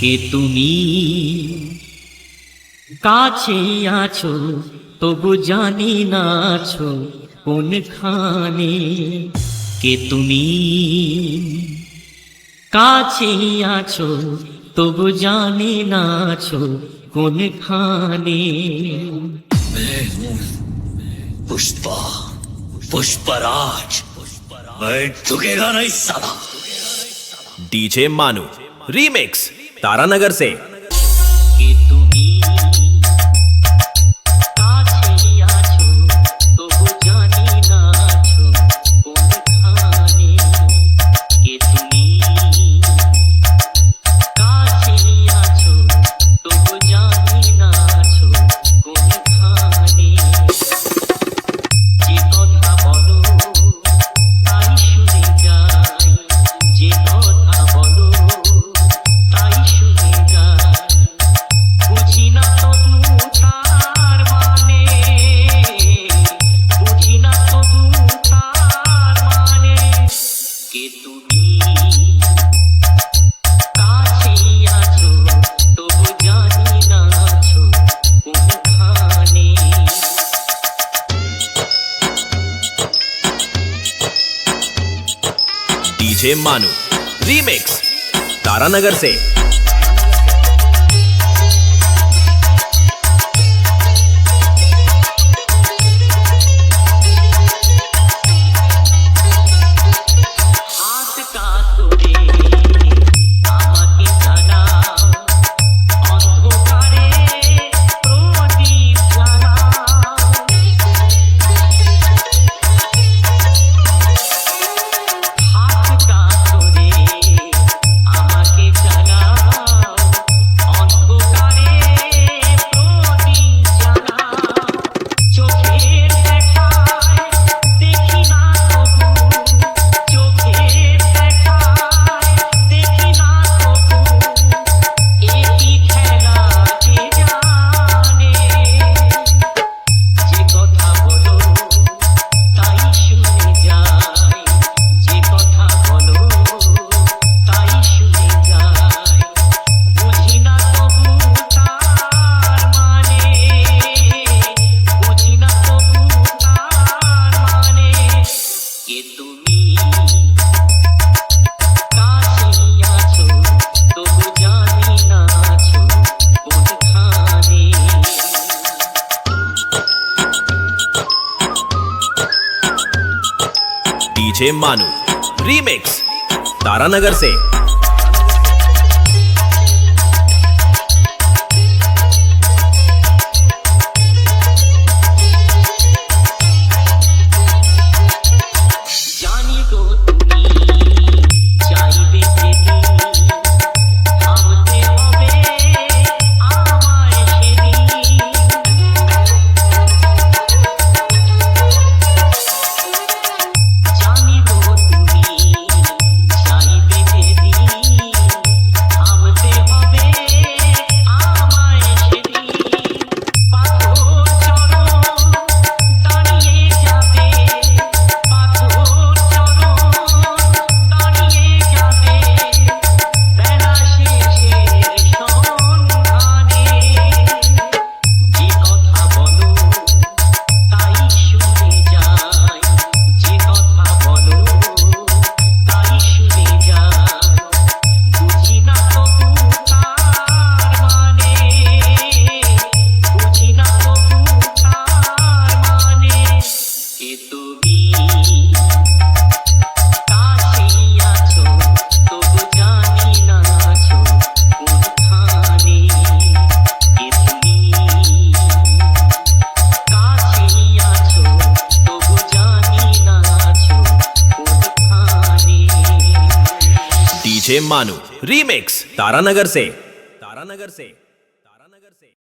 কে তুমি কাছে আছো তবু জানি না আছো কোনখানে। কে তুমি কাছে আছো তবু জানি না আছো কোনখানে। पुष्पा पुष्पराज मैं झुकेगा नहीं साला। डीजे मानू रीमिक्स तारानगर से। কে তুমি কাছে আছো তবু জানি না আছো কোনখানে। কে তুমি কাছে আছো তবু জানি না আছো কোনখানে। যে কথা বলো তাই শুনে যাই, যে কথা বলো তাই শুনে যাই। বুঝি না তবু তার মানে, বুঝি না তবু তার মানে। কে তুমি কাছে আছো তবু জানি না আছো কোনখানে। डीजे मानू रीमिक्स तारानगर से। হাত কাতরে আমাকে জানাও, অন্ধকারে প্রদীপ জ্বালাও। হাত কাতরে আমাকে জানাও, অন্ধকারে প্রদীপ জ্বালাও। চোখের দেখায় দেখি না তবু, চোখের দেখায় দেখি না তবু। এই খেলা কে জানে, যে কথা বলো তাই শুনে যাই, যে কথা বলো তাই শুনে যাই। বুঝি না তবু তার মানে, বুঝি না তবু তার মানে। কে তুমি কাছে আছো তবু জানি না আছো কোনখানে। डीजे मानू रीमिक्स तारानगर से। জানি গো তুমি চাইবে যেদিন, থামতে হবে আমায় সেদিন। জানি গো তুমি চাইবে যেদিন, থামতে হবে আমায় সেদিন। পাথর চরণ দাঁড়িয়ে যাবে, পাথর চরণ দাঁড়িয়ে যাবে। বেলা শেষের সন্ধানে, যে কথা বলো তাই শুনে যাই, যে কথা বলো তাই শুনে যাই। বুঝি না তবু তার মানে, বুঝি না তবু তার মানে। কে তুমি কাছে আছো তবু জানি না আছো কোনখানে। কে তুমি কাছে আছো তবু জানি না আছো কোনখানে। डीजे मानू रीमिक्स तारानगर से। तारानगर से।